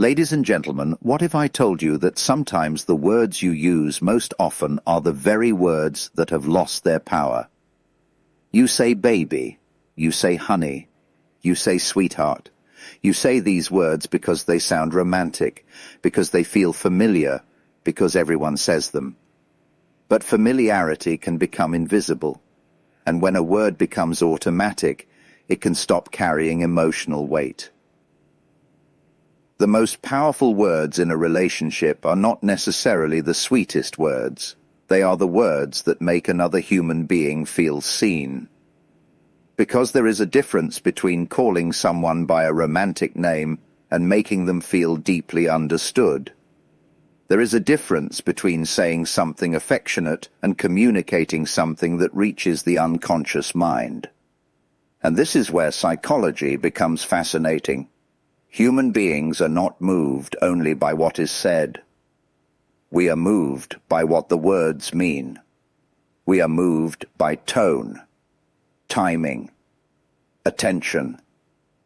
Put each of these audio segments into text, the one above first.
Ladies and gentlemen, what if I told you that sometimes the words you use most often are the very words that have lost their power? You say baby, you say honey, you say sweetheart. You say these words because they sound romantic, because they feel familiar, because everyone says them. But familiarity can become invisible, and when a word becomes automatic, it can stop carrying emotional weight. The most powerful words in a relationship are not necessarily the sweetest words. They are the words that make another human being feel seen. Because there is a difference between calling someone by a romantic name and making them feel deeply understood. There is a difference between saying something affectionate and communicating something that reaches the unconscious mind. And this is where psychology becomes fascinating. Human beings are not moved only by what is said. We are moved by what the words mean. We are moved by tone, timing, attention,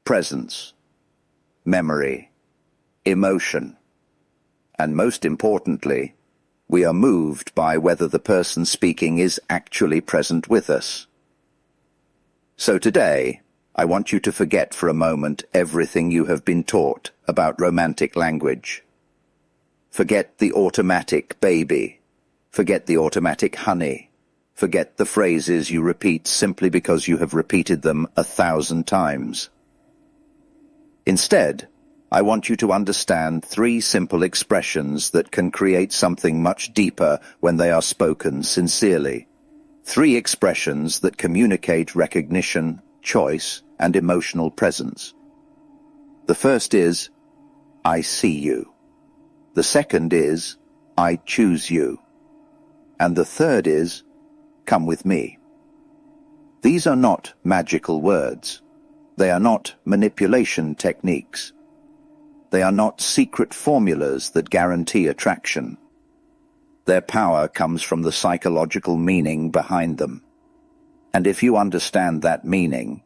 presence, memory, emotion, and most importantly, we are moved by whether the person speaking is actually present with us. So today, I want you to forget for a moment everything you have been taught about romantic language. Forget the automatic baby. Forget the automatic honey. Forget the phrases you repeat simply because you have repeated them 1,000 times. Instead, I want you to understand 3 simple expressions that can create something much deeper when they are spoken sincerely. 3 expressions that communicate recognition, choice, and emotional presence. The first is, I see you. The second is, I choose you. And the third is, come with me. These are not magical words. They are not manipulation techniques. They are not secret formulas that guarantee attraction. Their power comes from the psychological meaning behind them. And if you understand that meaning,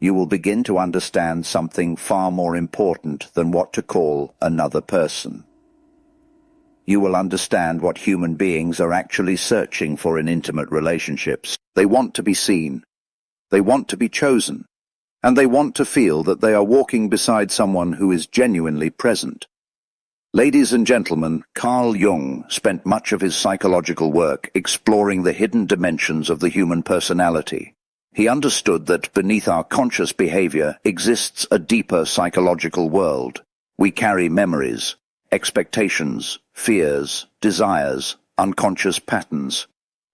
you will begin to understand something far more important than what to call another person. You will understand what human beings are actually searching for in intimate relationships. They want to be seen. They want to be chosen. And they want to feel that they are walking beside someone who is genuinely present. Ladies and gentlemen, Carl Jung spent much of his psychological work exploring the hidden dimensions of the human personality. He understood that beneath our conscious behavior exists a deeper psychological world. We carry memories, expectations, fears, desires, unconscious patterns,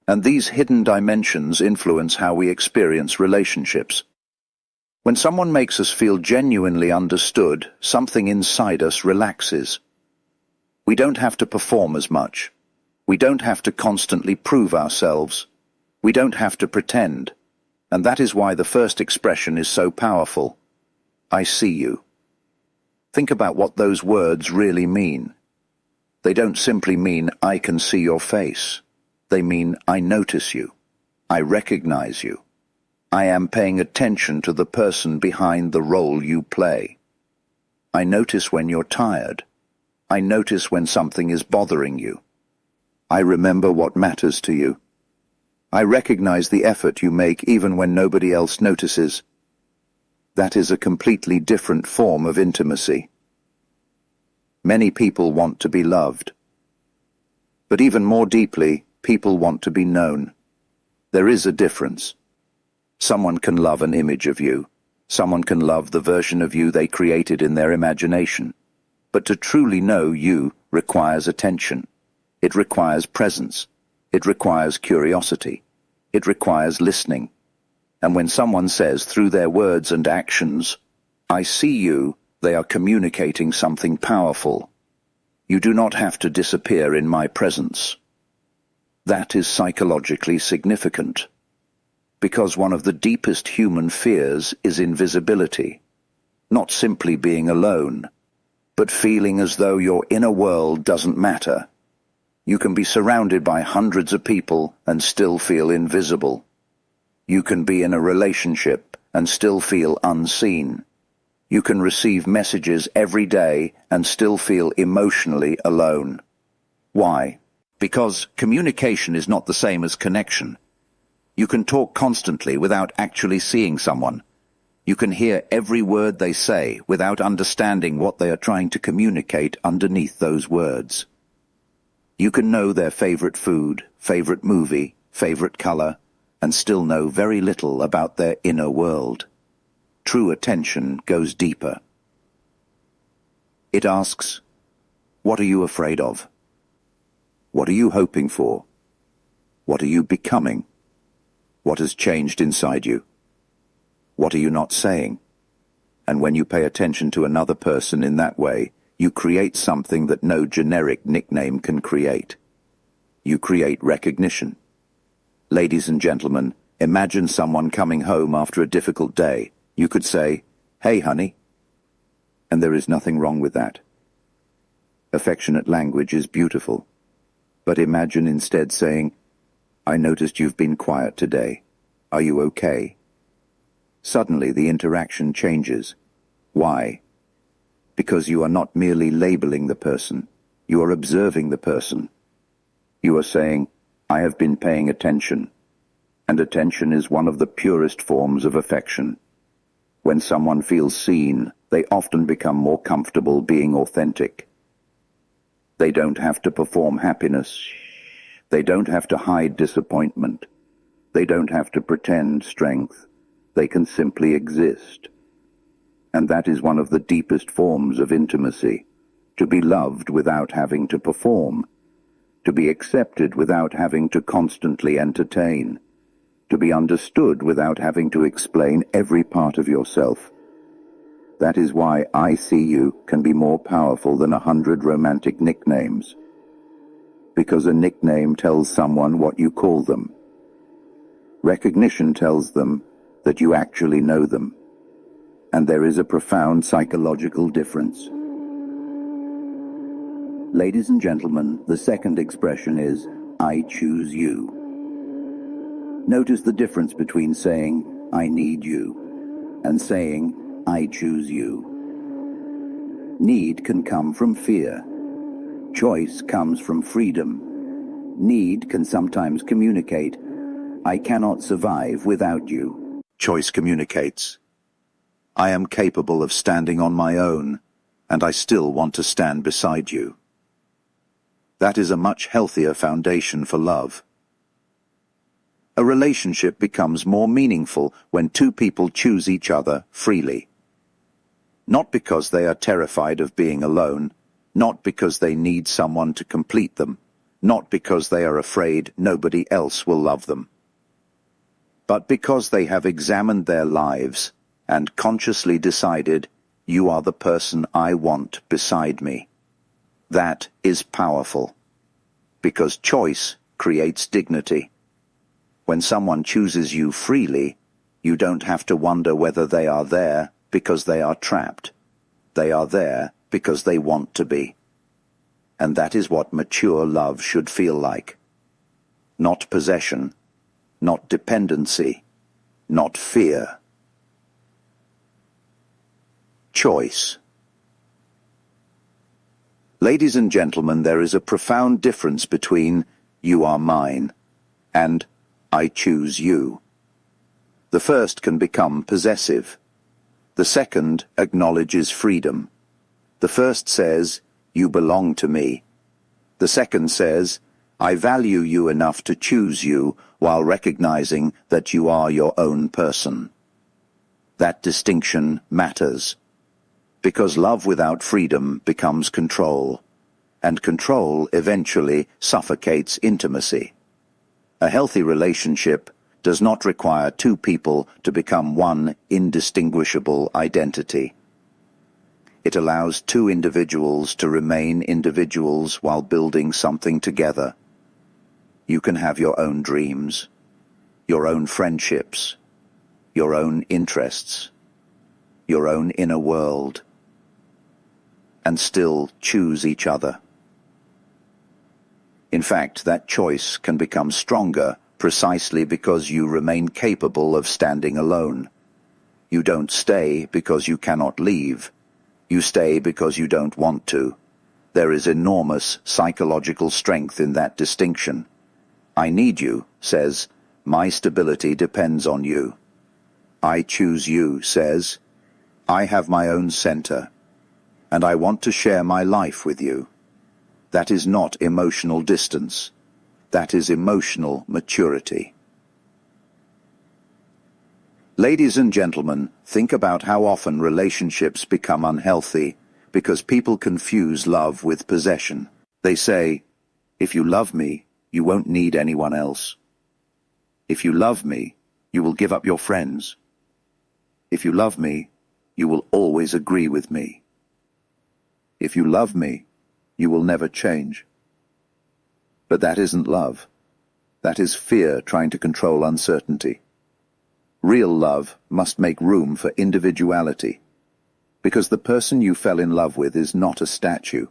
and these hidden dimensions influence how we experience relationships. When someone makes us feel genuinely understood, something inside us relaxes. We don't have to perform as much. We don't have to constantly prove ourselves. We don't have to pretend. And that is why the first expression is so powerful. I see you. Think about what those words really mean. They don't simply mean, I can see your face. They mean, I notice you. I recognize you. I am paying attention to the person behind the role you play. I notice when you're tired. I notice when something is bothering you. I remember what matters to you. I recognize the effort you make even when nobody else notices. That is a completely different form of intimacy. Many people want to be loved. But even more deeply, people want to be known. There is a difference. Someone can love an image of you. Someone can love the version of you they created in their imagination. But to truly know you requires attention. It requires presence. It requires curiosity. It requires listening. And when someone says through their words and actions, I see you, they are communicating something powerful. You do not have to disappear in my presence. That is psychologically significant. Because one of the deepest human fears is invisibility. Not simply being alone, but feeling as though your inner world doesn't matter. You can be surrounded by hundreds of people and still feel invisible. You can be in a relationship and still feel unseen. You can receive messages every day and still feel emotionally alone. Why? Because communication is not the same as connection. You can talk constantly without actually seeing someone. You can hear every word they say without understanding what they are trying to communicate underneath those words. You can know their favorite food, favorite movie, favorite color, and still know very little about their inner world. True attention goes deeper. It asks, what are you afraid of? What are you hoping for? What are you becoming? What has changed inside you? What are you not saying? And when you pay attention to another person in that way, you create something that no generic nickname can create. You create recognition. Ladies and gentlemen, imagine someone coming home after a difficult day. You could say, "Hey, honey." And there is nothing wrong with that. Affectionate language is beautiful. But imagine instead saying, "I noticed you've been quiet today. Are you okay?" Suddenly the interaction changes. Why? Because you are not merely labeling the person, you are observing the person. You are saying, "I have been paying attention." And attention is one of the purest forms of affection. When someone feels seen, they often become more comfortable being authentic. They don't have to perform happiness. They don't have to hide disappointment. They don't have to pretend strength. They can simply exist. And that is one of the deepest forms of intimacy, to be loved without having to perform, to be accepted without having to constantly entertain, to be understood without having to explain every part of yourself. That is why "I see you" can be more powerful than 100 romantic nicknames. Because a nickname tells someone what you call them. Recognition tells them that you actually know them. And there is a profound psychological difference. Ladies and gentlemen, the second expression is, "I choose you." Notice the difference between saying, "I need you," and saying, "I choose you." Need can come from fear. Choice comes from freedom. Need can sometimes communicate, "I cannot survive without you." Choice communicates, "I am capable of standing on my own, and I still want to stand beside you." That is a much healthier foundation for love. A relationship becomes more meaningful when two people choose each other freely. Not because they are terrified of being alone, not because they need someone to complete them, not because they are afraid nobody else will love them, but because they have examined their lives and consciously decided, "You are the person I want beside me." That is powerful, because choice creates dignity. When someone chooses you freely, you don't have to wonder whether they are there because they are trapped. They are there because they want to be. And that is what mature love should feel like. Not possession, not dependency, not fear. Choice. Ladies and gentlemen, there is a profound difference between "you are mine" and "I choose you." The first can become possessive. The second acknowledges freedom. The first says, "You belong to me." The second says, "I value you enough to choose you while recognizing that you are your own person." That distinction matters, because love without freedom becomes control, and control eventually suffocates intimacy. A healthy relationship does not require two people to become one indistinguishable identity. It allows two individuals to remain individuals while building something together. You can have your own dreams, your own friendships, your own interests, your own inner world, and still choose each other. In fact, that choice can become stronger precisely because you remain capable of standing alone. You don't stay because you cannot leave. You stay because you don't want to. There is enormous psychological strength in that distinction. I need you says, my stability depends on you. I choose you says, I have my own center, and I want to share my life with you. That is not emotional distance. That is emotional maturity. Ladies and gentlemen, think about how often relationships become unhealthy because people confuse love with possession. They say, if you love me, you won't need anyone else. If you love me, you will give up your friends. If you love me, you will always agree with me. If you love me, you will never change. But that isn't love. That is fear trying to control uncertainty. Real love must make room for individuality, because the person you fell in love with is not a statue.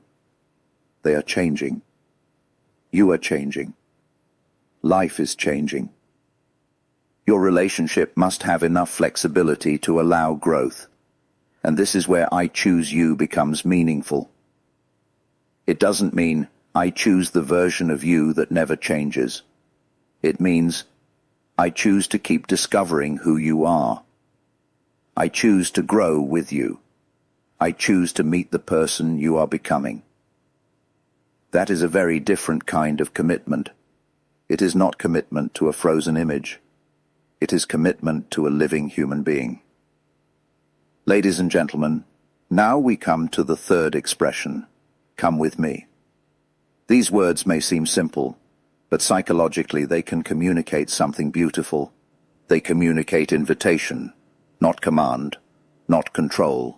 They are changing. You are changing. Life is changing. Your relationship must have enough flexibility to allow growth, and this is where I choose you becomes meaningful. It doesn't mean I choose the version of you that never changes. It means I choose to keep discovering who you are. I choose to grow with you. I choose to meet the person you are becoming. That is a very different kind of commitment. It is not commitment to a frozen image. It is commitment to a living human being. Ladies and gentlemen, now we come to the third expression, come with me. These words may seem simple, but psychologically they can communicate something beautiful. They communicate invitation, not command, not control.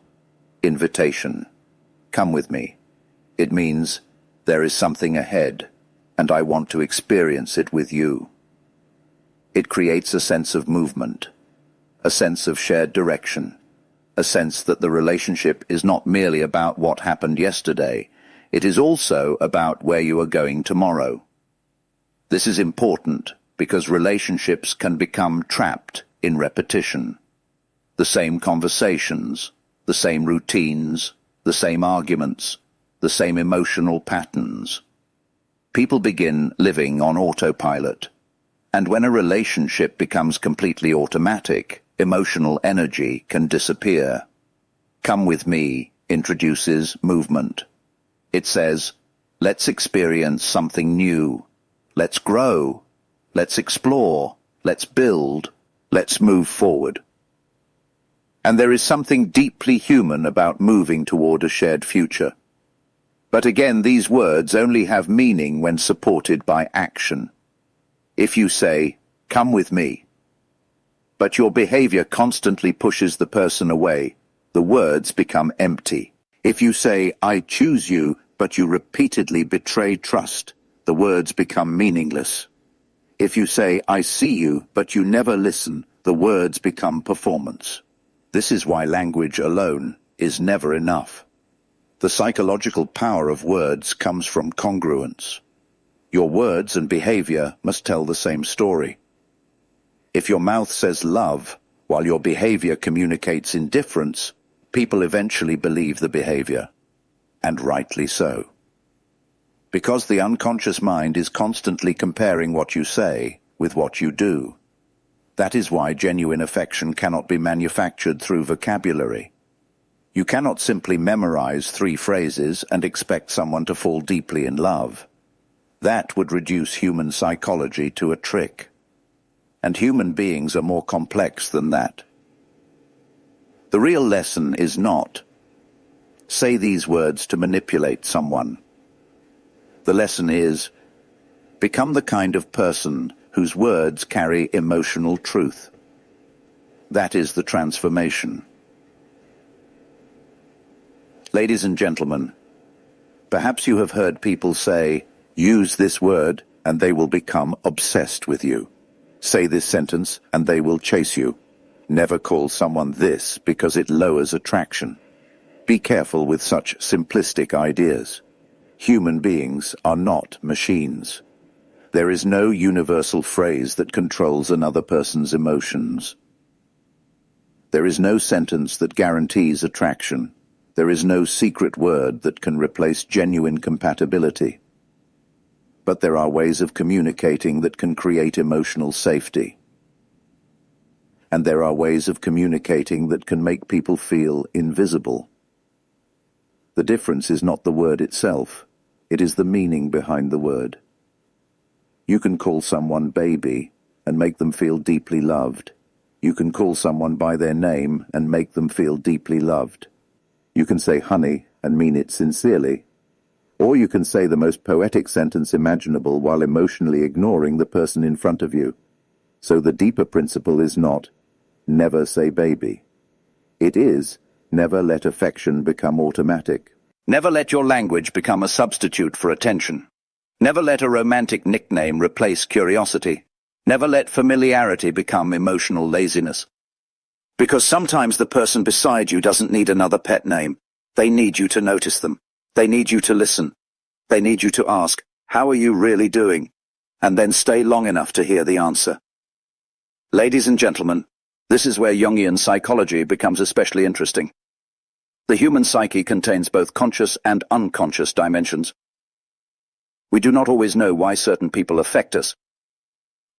Invitation. Come with me. It means there is something ahead, and I want to experience it with you. It creates a sense of movement, a sense of shared direction, a sense that the relationship is not merely about what happened yesterday, it is also about where you are going tomorrow. This is important because relationships can become trapped in repetition. The same conversations, the same routines, the same arguments, the same emotional patterns. People begin living on autopilot, and when a relationship becomes completely automatic, emotional energy can disappear. Come with me introduces movement. It says, let's experience something new. Let's grow. Let's explore. Let's build. Let's move forward. And there is something deeply human about moving toward a shared future. But again, these words only have meaning when supported by action. If you say, come with me, but your behavior constantly pushes the person away, the words become empty. If you say, I choose you, but you repeatedly betray trust, the words become meaningless. If you say, I see you, but you never listen, the words become performance. This is why language alone is never enough. The psychological power of words comes from congruence. Your words and behavior must tell the same story. If your mouth says love, while your behavior communicates indifference, people eventually believe the behavior, and rightly so. Because the unconscious mind is constantly comparing what you say with what you do. That is why genuine affection cannot be manufactured through vocabulary. You cannot simply memorize 3 phrases and expect someone to fall deeply in love. That would reduce human psychology to a trick. And human beings are more complex than that. The real lesson is not, say these words to manipulate someone. The lesson is, become the kind of person whose words carry emotional truth. That is the transformation. Ladies and gentlemen, perhaps you have heard people say, use this word and they will become obsessed with you. Say this sentence and they will chase you. Never call someone this because it lowers attraction. Be careful with such simplistic ideas. Human beings are not machines. There is no universal phrase that controls another person's emotions. There is no sentence that guarantees attraction. There is no secret word that can replace genuine compatibility. But there are ways of communicating that can create emotional safety. And there are ways of communicating that can make people feel invisible. The difference is not the word itself, it is the meaning behind the word. You can call someone baby and make them feel deeply loved. You can call someone by their name and make them feel deeply loved. You can say honey and mean it sincerely. Or you can say the most poetic sentence imaginable while emotionally ignoring the person in front of you. So the deeper principle is not, never say baby. It is, never let affection become automatic. Never let your language become a substitute for attention. Never let a romantic nickname replace curiosity. Never let familiarity become emotional laziness. Because sometimes the person beside you doesn't need another pet name. They need you to notice them. They need you to listen. They need you to ask, how are you really doing? And then stay long enough to hear the answer. Ladies and gentlemen, this is where Jungian psychology becomes especially interesting. The human psyche contains both conscious and unconscious dimensions. We do not always know why certain people affect us.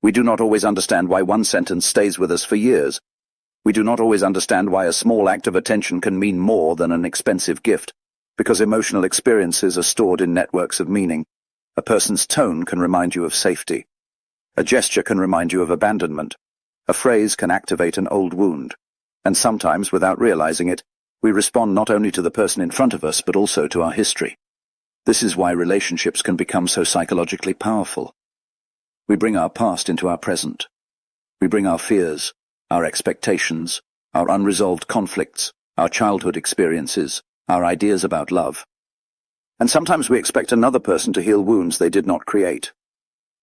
We do not always understand why one sentence stays with us for years. We do not always understand why a small act of attention can mean more than an expensive gift, because emotional experiences are stored in networks of meaning. A person's tone can remind you of safety. A gesture can remind you of abandonment. A phrase can activate an old wound. And sometimes, without realizing it, we respond not only to the person in front of us, but also to our history. This is why relationships can become so psychologically powerful. We bring our past into our present. We bring our fears, our expectations, our unresolved conflicts, our childhood experiences, our ideas about love. And sometimes we expect another person to heal wounds they did not create.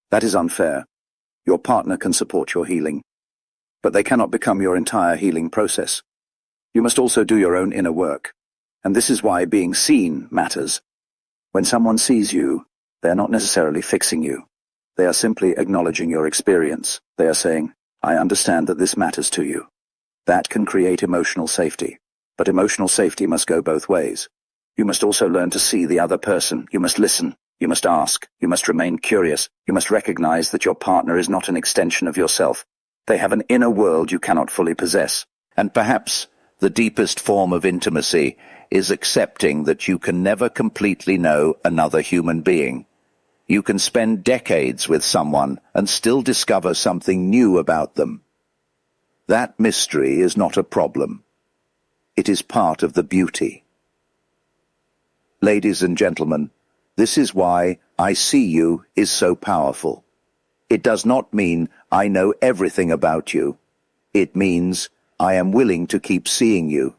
That is unfair. Your partner can support your healing, but they cannot become your entire healing process. You must also do your own inner work. And this is why being seen matters. When someone sees you, they are not necessarily fixing you. They are simply acknowledging your experience. They are saying, I understand that this matters to you. That can create emotional safety. But emotional safety must go both ways. You must also learn to see the other person. You must listen. You must ask. You must remain curious. You must recognize that your partner is not an extension of yourself. They have an inner world you cannot fully possess. And perhaps the deepest form of intimacy is accepting that you can never completely know another human being. You can spend decades with someone and still discover something new about them. That mystery is not a problem. It is part of the beauty. Ladies and gentlemen, this is why I see you is so powerful. It does not mean I know everything about you. It means I am willing to keep seeing you.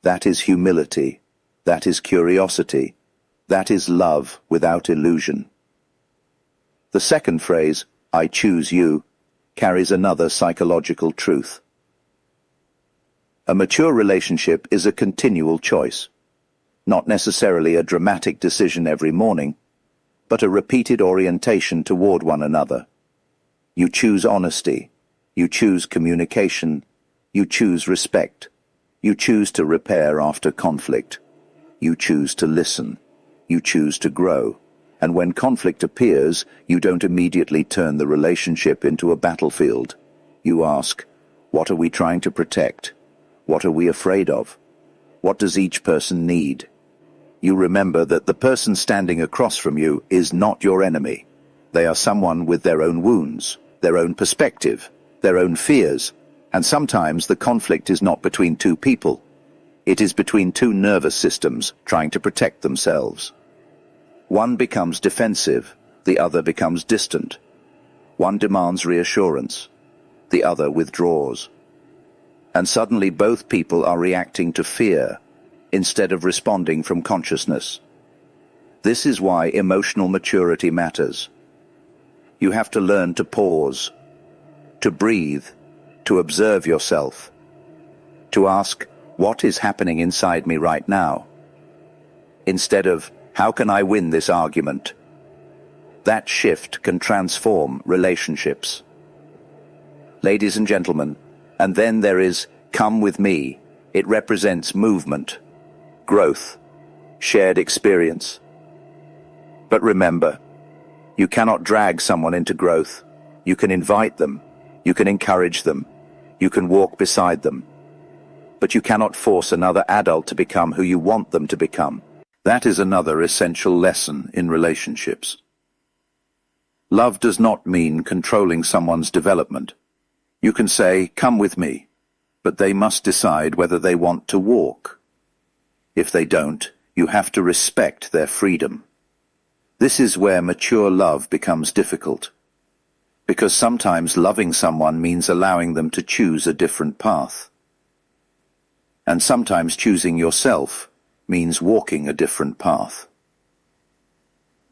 That is humility. That is curiosity. That is love without illusion. The second phrase, I choose you, carries another psychological truth. A mature relationship is a continual choice, not necessarily a dramatic decision every morning, but a repeated orientation toward one another. You choose honesty, you choose communication, you choose respect, you choose to repair after conflict, you choose to listen, you choose to grow. And when conflict appears, you don't immediately turn the relationship into a battlefield. You ask, what are we trying to protect? What are we afraid of? What does each person need? You remember that the person standing across from you is not your enemy. They are someone with their own wounds, their own perspective, their own fears, and sometimes the conflict is not between two people. It is between two nervous systems trying to protect themselves. One becomes defensive, the other becomes distant. One demands reassurance, the other withdraws. And suddenly both people are reacting to fear instead of responding from consciousness. This is why emotional maturity matters. You have to learn to pause, to breathe, to observe yourself, to ask, what is happening inside me right now? Instead of, how can I win this argument? That shift can transform relationships. Ladies and gentlemen, and then there is Come with me. It represents movement, growth, shared experience. But remember, you cannot drag someone into growth. You can invite them, you can encourage them, you can walk beside them. But you cannot force another adult to become who you want them to become. That is another essential lesson in relationships. Love does not mean controlling someone's development. You can say, "Come with me," but they must decide whether they want to walk. If they don't, you have to respect their freedom. This is where mature love becomes difficult, because sometimes loving someone means allowing them to choose a different path. And sometimes choosing yourself means walking a different path.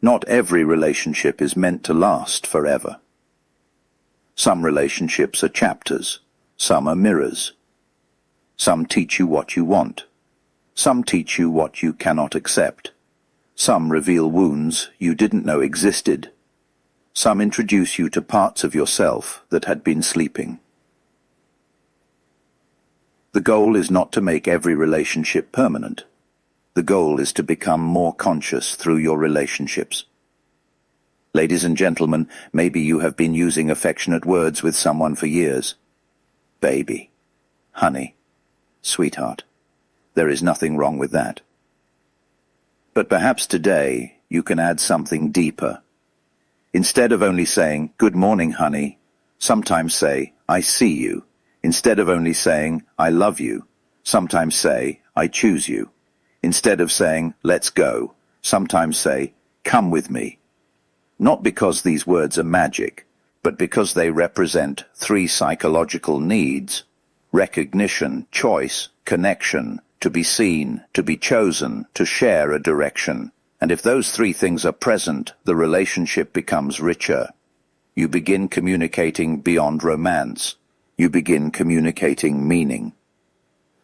Not every relationship is meant to last forever. Some relationships are chapters, some are mirrors. Some teach you what you want. Some teach you what you cannot accept. Some reveal wounds you didn't know existed. Some introduce you to parts of yourself that had been sleeping. The goal is not to make every relationship permanent. The goal is to become more conscious through your relationships. Ladies and gentlemen, maybe you have been using affectionate words with someone for years. Baby, honey, sweetheart. There is nothing wrong with that. But perhaps today you can add something deeper. Instead of only saying, "Good morning, honey," sometimes say, "I see you." Instead of only saying, "I love you," sometimes say, "I choose you." Instead of saying, "Let's go," sometimes say, "Come with me." Not because these words are magic, but because they represent three psychological needs: recognition, choice, connection, to be seen, to be chosen, to share a direction. And if those three things are present, the relationship becomes richer. You begin communicating beyond romance. You begin communicating meaning.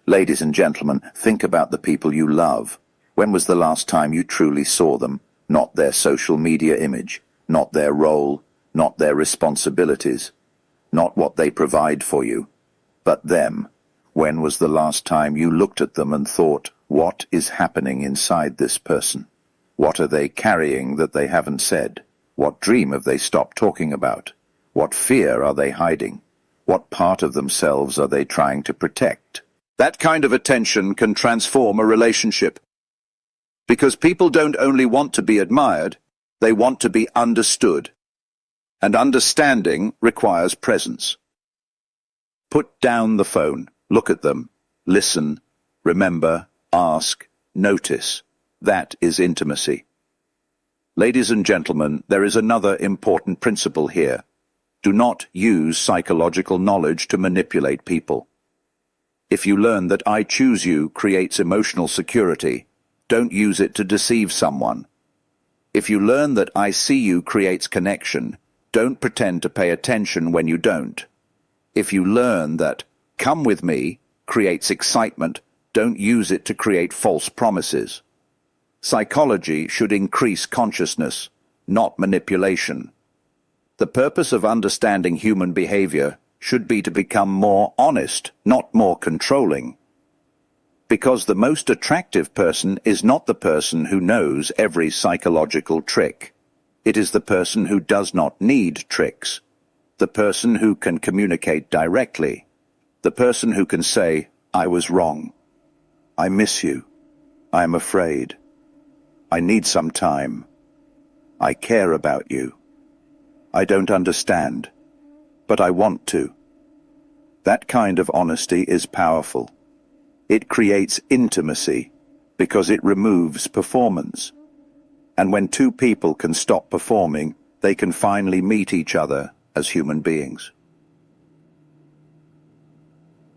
Ladies and gentlemen, think about the people you love. When was the last time you truly saw them? Not their social media image, not their role, not their responsibilities, not what they provide for you, but them. When was the last time you looked at them and thought, what is happening inside this person? What are they carrying that they haven't said? What dream have they stopped talking about? What fear are they hiding? What part of themselves are they trying to protect? That kind of attention can transform a relationship. Because people don't only want to be admired, they want to be understood. And understanding requires presence. Put down the phone, look at them, listen, remember, ask, notice. That is intimacy. Ladies and gentlemen, there is another important principle here. Do not use psychological knowledge to manipulate people. If you learn that "I choose you" creates emotional security, don't use it to deceive someone. If you learn that "I see you" creates connection, don't pretend to pay attention when you don't. If you learn that "come with me" creates excitement, don't use it to create false promises. Psychology should increase consciousness, not manipulation. The purpose of understanding human behavior should be to become more honest, not more controlling. Because the most attractive person is not the person who knows every psychological trick. It is the person who does not need tricks. The person who can communicate directly. The person who can say, "I was wrong. I miss you. I am afraid. I need some time. I care about you. I don't understand, but I want to." That kind of honesty is powerful. It creates intimacy because it removes performance. And when two people can stop performing, they can finally meet each other as human beings.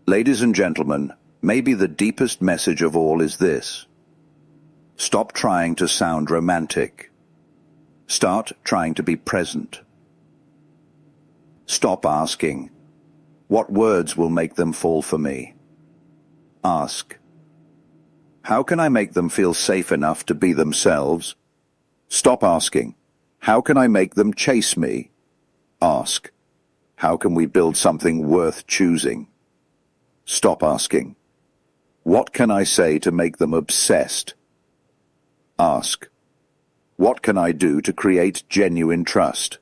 Ladies and gentlemen, maybe the deepest message of all is this. Stop trying to sound romantic. Start trying to be present. Stop asking, "What words will make them fall for me?" Ask, "How can I make them feel safe enough to be themselves?" Stop asking, "How can I make them chase me?" Ask, "How can we build something worth choosing?" Stop asking, what can I say to make them obsessed? Ask, what can I do to create genuine trust?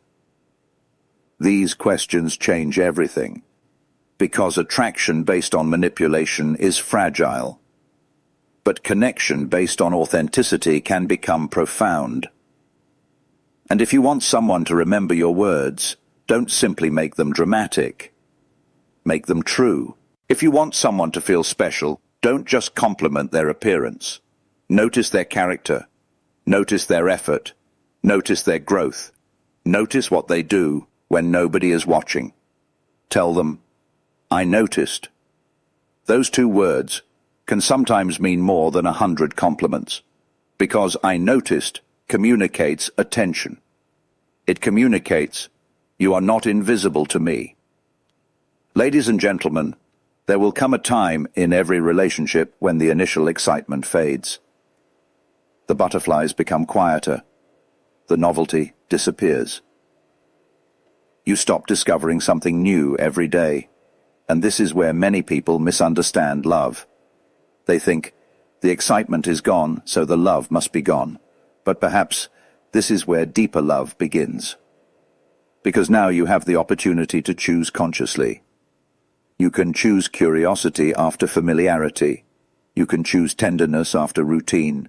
These questions change everything, because attraction based on manipulation is fragile. But connection based on authenticity can become profound. And if you want someone to remember your words, don't simply make them dramatic. Make them true. If you want someone to feel special, don't just compliment their appearance. Notice their character. Notice their effort. Notice their growth. Notice what they do when nobody is watching. Tell them, I noticed. Those two words can sometimes mean more than 100 compliments, because I noticed communicates attention. It communicates, you are not invisible to me. Ladies and gentlemen, there will come a time in every relationship when the initial excitement fades. The butterflies become quieter. The novelty disappears. You stop discovering something new every day, and this is where many people misunderstand love. They think, the excitement is gone, so the love must be gone. But perhaps this is where deeper love begins. Because now you have the opportunity to choose consciously. You can choose curiosity after familiarity. You can choose tenderness after routine.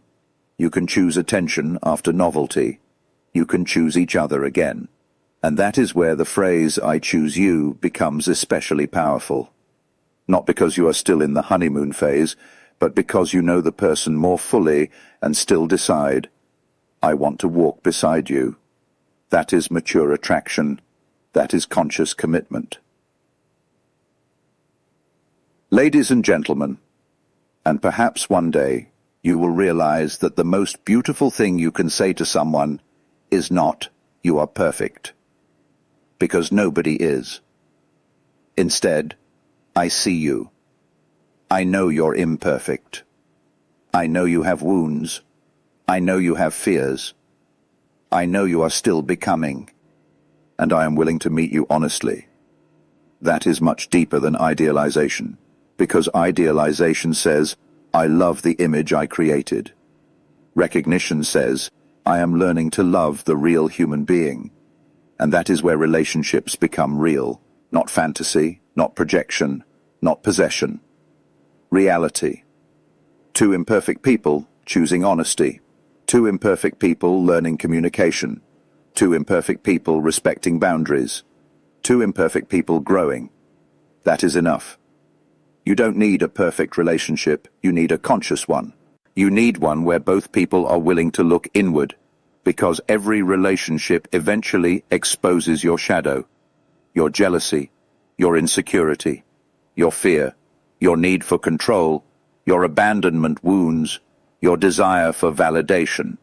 You can choose attention after novelty. You can choose each other again. And that is where the phrase, I choose you, becomes especially powerful. Not because you are still in the honeymoon phase, but because you know the person more fully and still decide, I want to walk beside you. That is mature attraction. That is conscious commitment. Ladies and gentlemen, and perhaps one day you will realize that the most beautiful thing you can say to someone is not, you are perfect. Because nobody is. Instead, I see you. I know you're imperfect. I know you have wounds. I know you have fears. I know you are still becoming. And I am willing to meet you honestly. That is much deeper than idealization, because idealization says, I love the image I created. Recognition says, I am learning to love the real human being. And that is where relationships become real, not fantasy, not projection, not possession. Reality. Two imperfect people choosing honesty. Two imperfect people learning communication. Two imperfect people respecting boundaries. Two imperfect people growing. That is enough. You don't need a perfect relationship, you need a conscious one. You need one where both people are willing to look inward, because every relationship eventually exposes your shadow, your jealousy, your insecurity, your fear, your need for control, your abandonment wounds, your desire for validation.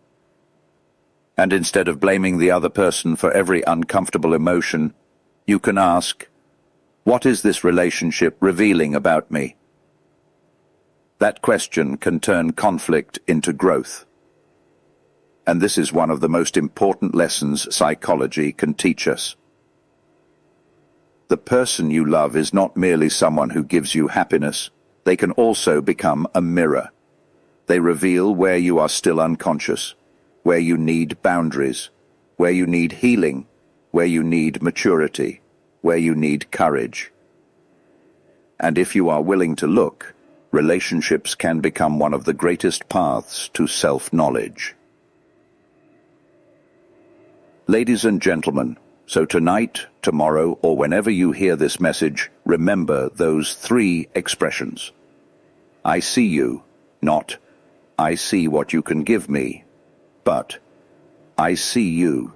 And instead of blaming the other person for every uncomfortable emotion, you can ask, what is this relationship revealing about me? That question can turn conflict into growth. And this is one of the most important lessons psychology can teach us. The person you love is not merely someone who gives you happiness. They can also become a mirror. They reveal where you are still unconscious, where you need boundaries, where you need healing, where you need maturity, where you need courage. And if you are willing to look, relationships can become one of the greatest paths to self-knowledge. Ladies and gentlemen, so tonight, tomorrow, or whenever you hear this message, remember those three expressions. I see you, not I see what you can give me, but I see you,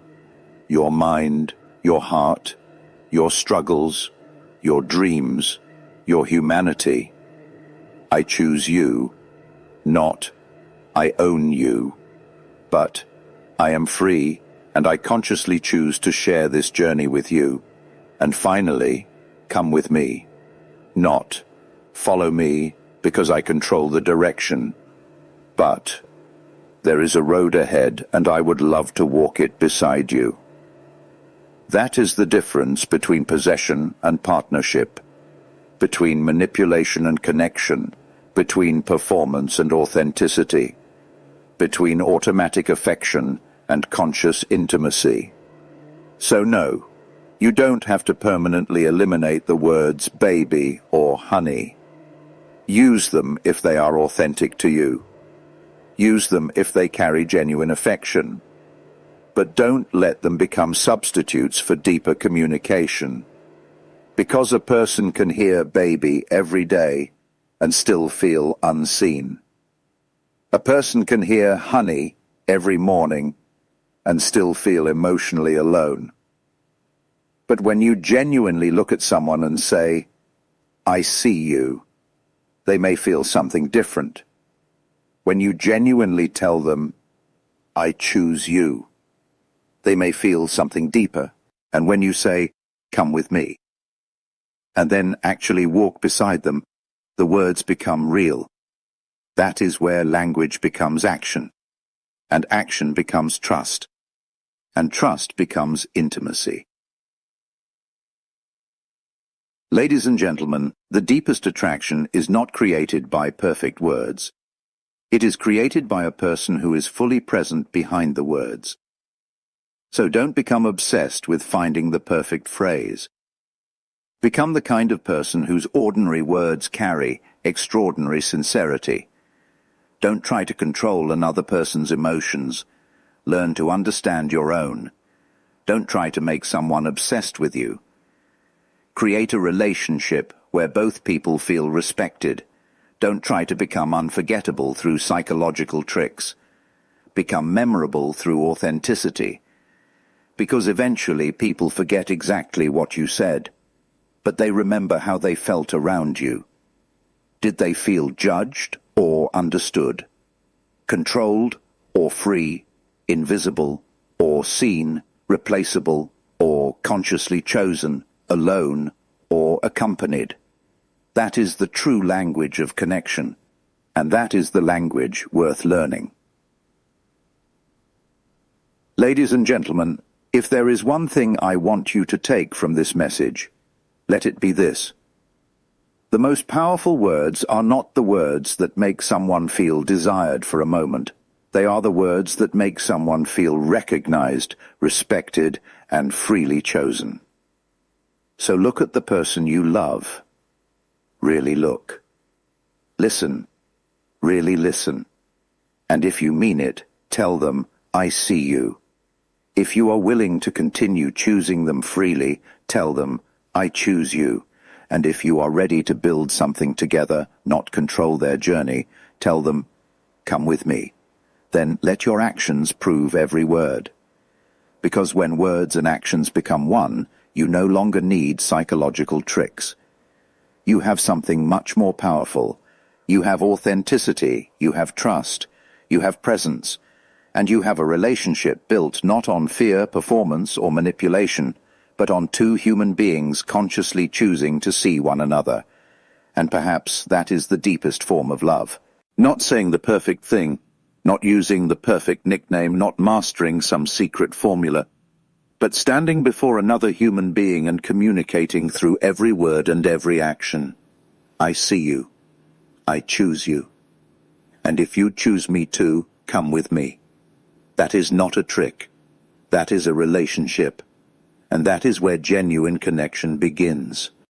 your mind, your heart, your struggles, your dreams, your humanity. I choose you, not I own you, but I am free and I consciously choose to share this journey with you. And finally, come with me, not follow me because I control the direction, but there is a road ahead and I would love to walk it beside you. That is the difference between possession and partnership. between manipulation and connection, between performance and authenticity, between automatic affection and conscious intimacy. So no, you don't have to permanently eliminate the words baby or honey. Use them if they are authentic to you. Use them if they carry genuine affection. But don't let them become substitutes for deeper communication. Because a person can hear baby every day and still feel unseen. A person can hear honey every morning and still feel emotionally alone. But when you genuinely look at someone and say, I see you, they may feel something different. When you genuinely tell them, I choose you, they may feel something deeper. And when you say, come with me, and then actually walk beside them, the words become real. That is where language becomes action, and action becomes trust, and trust becomes intimacy. Ladies and gentlemen, the deepest attraction is not created by perfect words. It is created by a person who is fully present behind the words. So don't become obsessed with finding the perfect phrase. Become the kind of person whose ordinary words carry extraordinary sincerity. Don't try to control another person's emotions. Learn to understand your own. Don't try to make someone obsessed with you. Create a relationship where both people feel respected. Don't try to become unforgettable through psychological tricks. Become memorable through authenticity. Because eventually people forget exactly what you said, but they remember how they felt around you. Did they feel judged or understood? Controlled or free? Invisible or seen? Replaceable or consciously chosen? Alone or accompanied? That is the true language of connection, and that is the language worth learning. Ladies and gentlemen, if there is one thing I want you to take from this message, let it be this. The most powerful words are not the words that make someone feel desired for a moment. They are the words that make someone feel recognized, respected, and freely chosen. So look at the person you love. Really look. Listen. Really listen. And if you mean it, tell them, I see you. If you are willing to continue choosing them freely, tell them, I choose you. And if you are ready to build something together, not control their journey, tell them, come with me. Then let your actions prove every word. Because when words and actions become one, you no longer need psychological tricks. You have something much more powerful. You have authenticity, you have trust, you have presence, and you have a relationship built not on fear, performance, or manipulation, but on two human beings consciously choosing to see one another. And perhaps that is the deepest form of love. Not saying the perfect thing, not using the perfect nickname, not mastering some secret formula, but standing before another human being and communicating through every word and every action. I see you. I choose you. And if you choose me too, come with me. That is not a trick. That is a relationship. And that is where genuine connection begins.